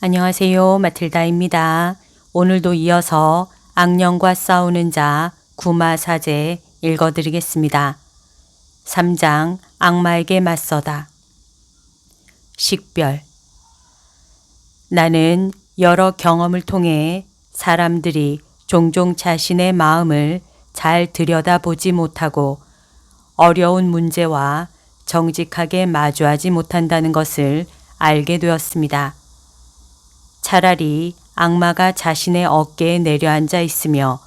안녕하세요. 마틸다입니다. 오늘도 이어서 악령과 싸우는 자 구마사제 읽어드리겠습니다. 3장 악마에게 맞서다. 식별. 나는 여러 경험을 통해 사람들이 종종 자신의 마음을 잘 들여다보지 못하고 어려운 문제와 정직하게 마주하지 못한다는 것을 알게 되었습니다. 차라리 악마가 자신의 어깨에 내려앉아 있으며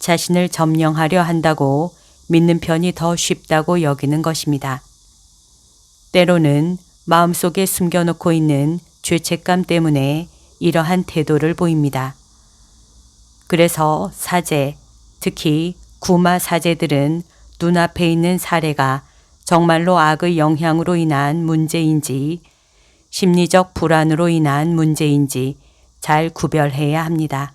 자신을 점령하려 한다고 믿는 편이 더 쉽다고 여기는 것입니다. 때로는 마음속에 숨겨놓고 있는 죄책감 때문에 이러한 태도를 보입니다. 그래서 사제, 특히 구마 사제들은 눈앞에 있는 사례가 정말로 악의 영향으로 인한 문제인지 심리적 불안으로 인한 문제인지 잘 구별해야 합니다.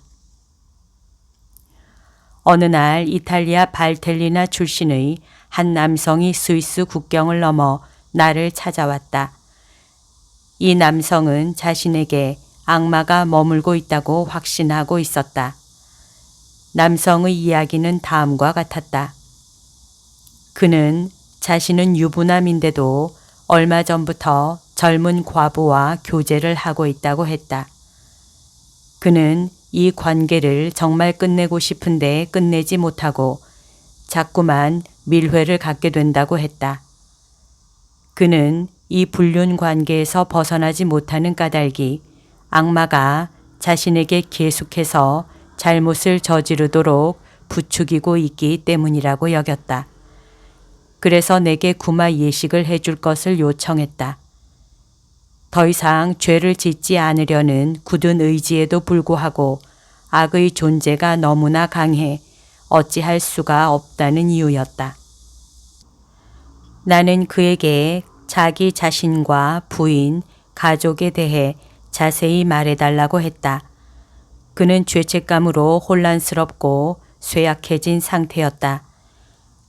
어느 날 이탈리아 발텔리나 출신의 한 남성이 스위스 국경을 넘어 나를 찾아왔다. 이 남성은 자신에게 악마가 머물고 있다고 확신하고 있었다. 남성의 이야기는 다음과 같았다. 그는 자신은 유부남인데도 얼마 전부터 젊은 과부와 교제를 하고 있다고 했다. 그는 이 관계를 정말 끝내고 싶은데 끝내지 못하고 자꾸만 밀회를 갖게 된다고 했다. 그는 이 불륜 관계에서 벗어나지 못하는 까닭이 악마가 자신에게 계속해서 잘못을 저지르도록 부추기고 있기 때문이라고 여겼다. 그래서 내게 구마 예식을 해줄 것을 요청했다. 더 이상 죄를 짓지 않으려는 굳은 의지에도 불구하고 악의 존재가 너무나 강해 어찌할 수가 없다는 이유였다. 나는 그에게 자기 자신과 부인, 가족에 대해 자세히 말해달라고 했다. 그는 죄책감으로 혼란스럽고 쇠약해진 상태였다.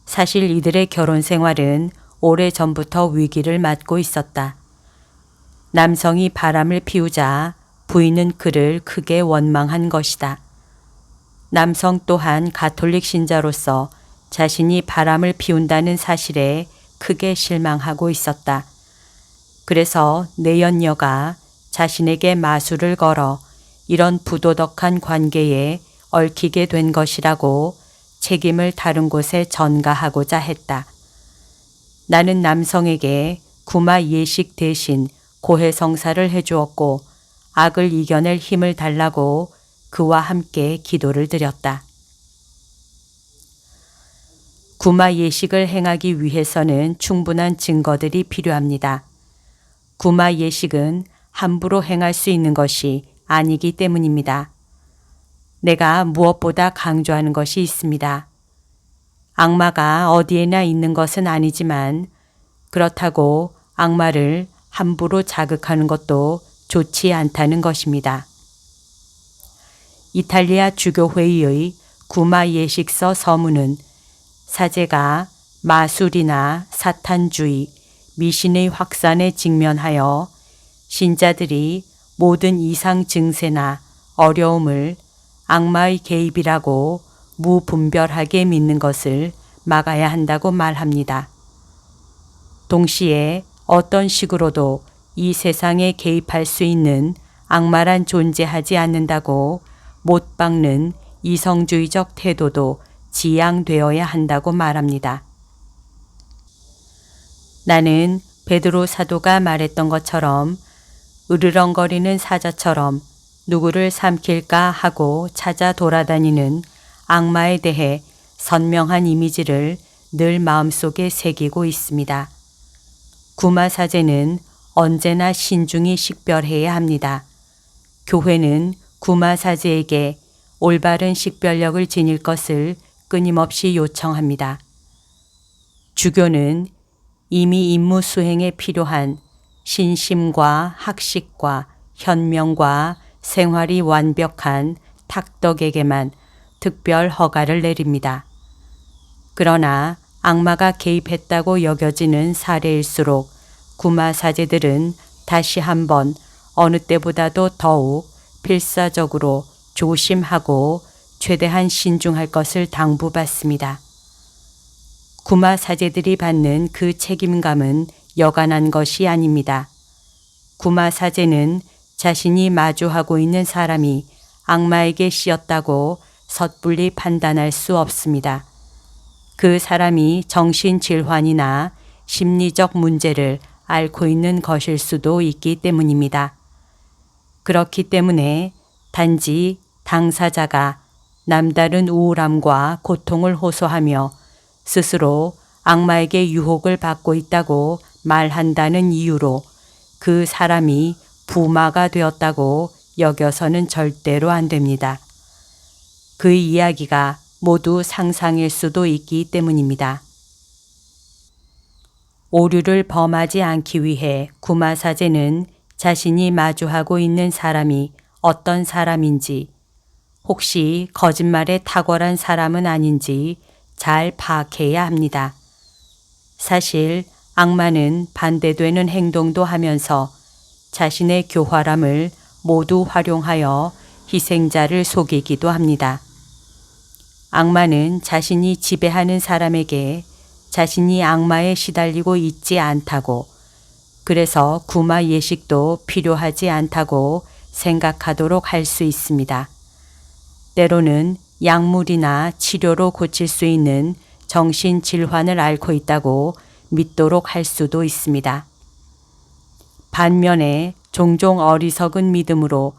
사실 이들의 결혼 생활은 오래전부터 위기를 맞고 있었다. 남성이 바람을 피우자 부인은 그를 크게 원망한 것이다. 남성 또한 가톨릭 신자로서 자신이 바람을 피운다는 사실에 크게 실망하고 있었다. 그래서 내연녀가 자신에게 마술을 걸어 이런 부도덕한 관계에 얽히게 된 것이라고 책임을 다른 곳에 전가하고자 했다. 나는 남성에게 구마 예식 대신 고해성사를 해주었고 악을 이겨낼 힘을 달라고 그와 함께 기도를 드렸다. 구마 예식을 행하기 위해서는 충분한 증거들이 필요합니다. 구마 예식은 함부로 행할 수 있는 것이 아니기 때문입니다. 내가 무엇보다 강조하는 것이 있습니다. 악마가 어디에나 있는 것은 아니지만 그렇다고 악마를 함부로 자극하는 것도 좋지 않다는 것입니다. 이탈리아 주교회의의 구마 예식서 서문은 사제가 마술이나 사탄주의, 미신의 확산에 직면하여 신자들이 모든 이상 증세나 어려움을 악마의 개입이라고 무분별하게 믿는 것을 막아야 한다고 말합니다. 동시에 어떤 식으로도 이 세상에 개입할 수 있는 악마란 존재하지 않는다고 못 박는 이성주의적 태도도 지양되어야 한다고 말합니다. 나는 베드로 사도가 말했던 것처럼 으르렁거리는 사자처럼 누구를 삼킬까 하고 찾아 돌아다니는 악마에 대해 선명한 이미지를 늘 마음속에 새기고 있습니다. 구마사제는 언제나 신중히 식별해야 합니다. 교회는 구마사제에게 올바른 식별력을 지닐 것을 끊임없이 요청합니다. 주교는 이미 임무 수행에 필요한 신심과 학식과 현명과 생활이 완벽한 탁덕에게만 특별 허가를 내립니다. 그러나 악마가 개입했다고 여겨지는 사례일수록 구마 사제들은 다시 한번 어느 때보다도 더욱 필사적으로 조심하고 최대한 신중할 것을 당부받습니다. 구마 사제들이 받는 그 책임감은 여간한 것이 아닙니다. 구마 사제는 자신이 마주하고 있는 사람이 악마에게 씌었다고 섣불리 판단할 수 없습니다. 그 사람이 정신질환이나 심리적 문제를 앓고 있는 것일 수도 있기 때문입니다. 그렇기 때문에 단지 당사자가 남다른 우울함과 고통을 호소하며 스스로 악마에게 유혹을 받고 있다고 말한다는 이유로 그 사람이 부마가 되었다고 여겨서는 절대로 안 됩니다. 그 이야기가 모두 상상일 수도 있기 때문입니다. 오류를 범하지 않기 위해 구마 사제는 자신이 마주하고 있는 사람이 어떤 사람인지, 혹시 거짓말에 탁월한 사람은 아닌지 잘 파악해야 합니다. 사실 악마는 반대되는 행동도 하면서 자신의 교활함을 모두 활용하여 희생자를 속이기도 합니다. 악마는 자신이 지배하는 사람에게 자신이 악마에 시달리고 있지 않다고, 그래서 구마 예식도 필요하지 않다고 생각하도록 할 수 있습니다. 때로는 약물이나 치료로 고칠 수 있는 정신질환을 앓고 있다고 믿도록 할 수도 있습니다. 반면에 종종 어리석은 믿음으로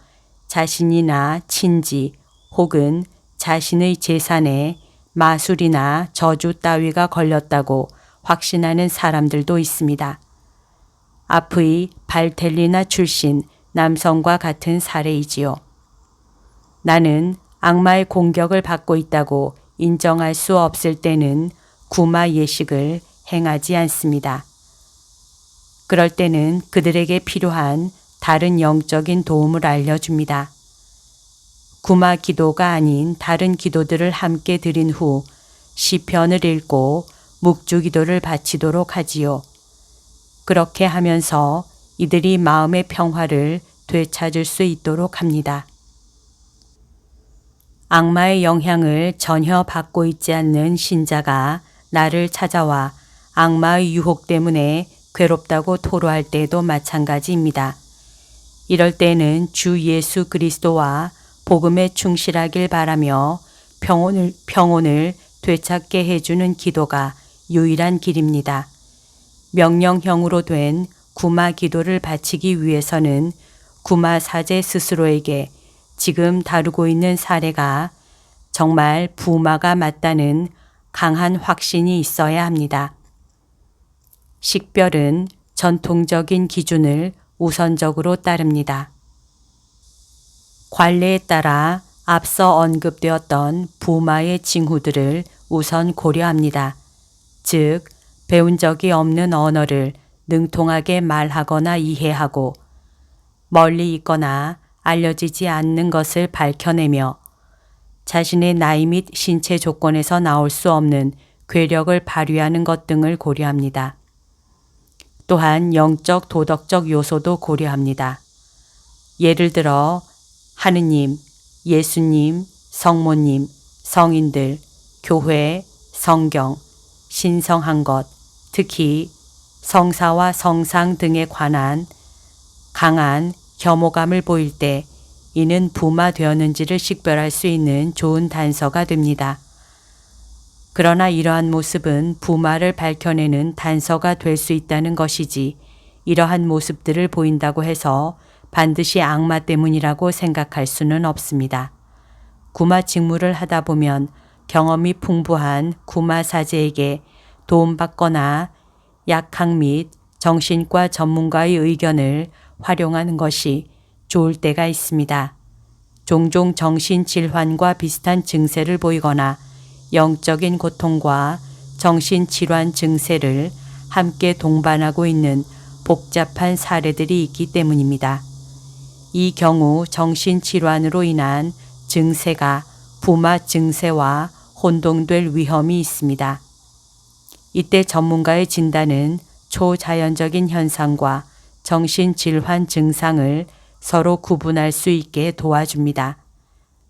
자신이나 친지 혹은 자신의 재산에 마술이나 저주 따위가 걸렸다고 확신하는 사람들도 있습니다. 앞의 발텔리나 출신 남성과 같은 사례이지요. 나는 악마의 공격을 받고 있다고 인정할 수 없을 때는 구마 예식을 행하지 않습니다. 그럴 때는 그들에게 필요한 다른 영적인 도움을 알려줍니다. 구마 기도가 아닌 다른 기도들을 함께 드린 후 시편을 읽고 묵주 기도를 바치도록 하지요. 그렇게 하면서 이들이 마음의 평화를 되찾을 수 있도록 합니다. 악마의 영향을 전혀 받고 있지 않는 신자가 나를 찾아와 악마의 유혹 때문에 괴롭다고 토로할 때도 마찬가지입니다. 이럴 때는 주 예수 그리스도와 복음에 충실하길 바라며 평온을 되찾게 해주는 기도가 유일한 길입니다. 명령형으로 된 구마 기도를 바치기 위해서는 구마 사제 스스로에게 지금 다루고 있는 사례가 정말 부마가 맞다는 강한 확신이 있어야 합니다. 식별은 전통적인 기준을 우선적으로 따릅니다. 관례에 따라 앞서 언급되었던 부마의 징후들을 우선 고려합니다. 즉, 배운 적이 없는 언어를 능통하게 말하거나 이해하고 멀리 있거나 알려지지 않는 것을 밝혀내며 자신의 나이 및 신체 조건에서 나올 수 없는 괴력을 발휘하는 것 등을 고려합니다. 또한 영적 도덕적 요소도 고려합니다. 예를 들어 하느님, 예수님, 성모님, 성인들, 교회, 성경, 신성한 것, 특히 성사와 성상 등에 관한 강한 혐오감을 보일 때 이는 부마되었는지를 식별할 수 있는 좋은 단서가 됩니다. 그러나 이러한 모습은 부마를 밝혀내는 단서가 될 수 있다는 것이지 이러한 모습들을 보인다고 해서 반드시 악마 때문이라고 생각할 수는 없습니다. 구마 직무를 하다 보면 경험이 풍부한 구마 사제에게 도움받거나 약학 및 정신과 전문가의 의견을 활용하는 것이 좋을 때가 있습니다. 종종 정신질환과 비슷한 증세를 보이거나 영적인 고통과 정신질환 증세를 함께 동반하고 있는 복잡한 사례들이 있기 때문입니다. 이 경우 정신질환으로 인한 증세가 부마 증세와 혼동될 위험이 있습니다. 이때 전문가의 진단은 초자연적인 현상과 정신질환 증상을 서로 구분할 수 있게 도와줍니다.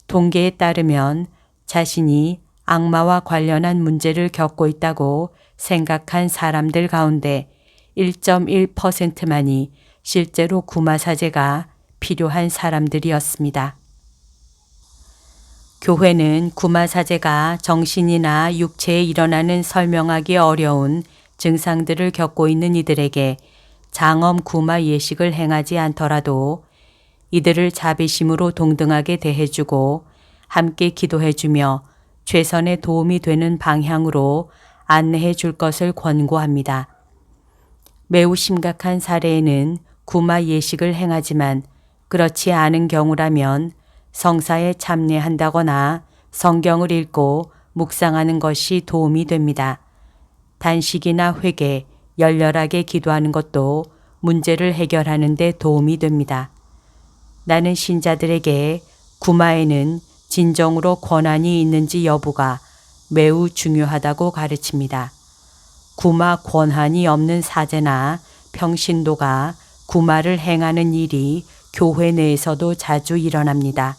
통계에 따르면 자신이 악마와 관련한 문제를 겪고 있다고 생각한 사람들 가운데 1.1%만이 실제로 구마사제가 필요한 사람들이었습니다. 교회는 구마사제가 정신이나 육체에 일어나는 설명하기 어려운 증상들을 겪고 있는 이들에게 장엄 구마 예식을 행하지 않더라도 이들을 자비심으로 동등하게 대해주고 함께 기도해주며 최선의 도움이 되는 방향으로 안내해 줄 것을 권고합니다. 매우 심각한 사례에는 구마 예식을 행하지만 그렇지 않은 경우라면 성사에 참여한다거나 성경을 읽고 묵상하는 것이 도움이 됩니다. 단식이나 회개, 열렬하게 기도하는 것도 문제를 해결하는 데 도움이 됩니다. 나는 신자들에게 구마에는 진정으로 권한이 있는지 여부가 매우 중요하다고 가르칩니다. 구마 권한이 없는 사제나 평신도가 구마를 행하는 일이 교회 내에서도 자주 일어납니다.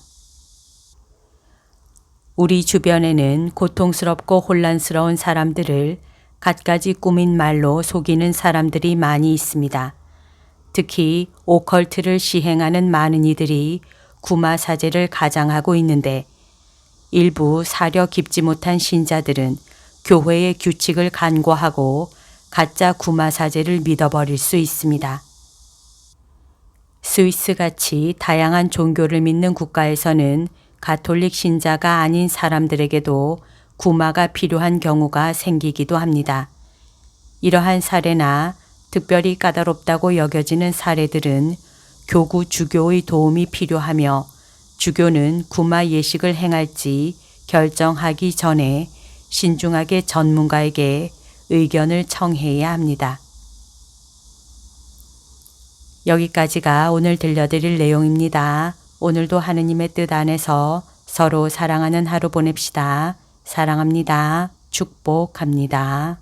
우리 주변에는 고통스럽고 혼란스러운 사람들을 갖가지 꾸민 말로 속이는 사람들이 많이 있습니다. 특히 오컬트를 시행하는 많은 이들이 구마 사제를 가장하고 있는데 일부 사려 깊지 못한 신자들은 교회의 규칙을 간과하고 가짜 구마 사제를 믿어버릴 수 있습니다. 스위스같이 다양한 종교를 믿는 국가에서는 가톨릭 신자가 아닌 사람들에게도 구마가 필요한 경우가 생기기도 합니다. 이러한 사례나 특별히 까다롭다고 여겨지는 사례들은 교구 주교의 도움이 필요하며 주교는 구마 예식을 행할지 결정하기 전에 신중하게 전문가에게 의견을 청해야 합니다. 여기까지가 오늘 들려드릴 내용입니다. 오늘도 하느님의 뜻 안에서 서로 사랑하는 하루 보냅시다. 사랑합니다. 축복합니다.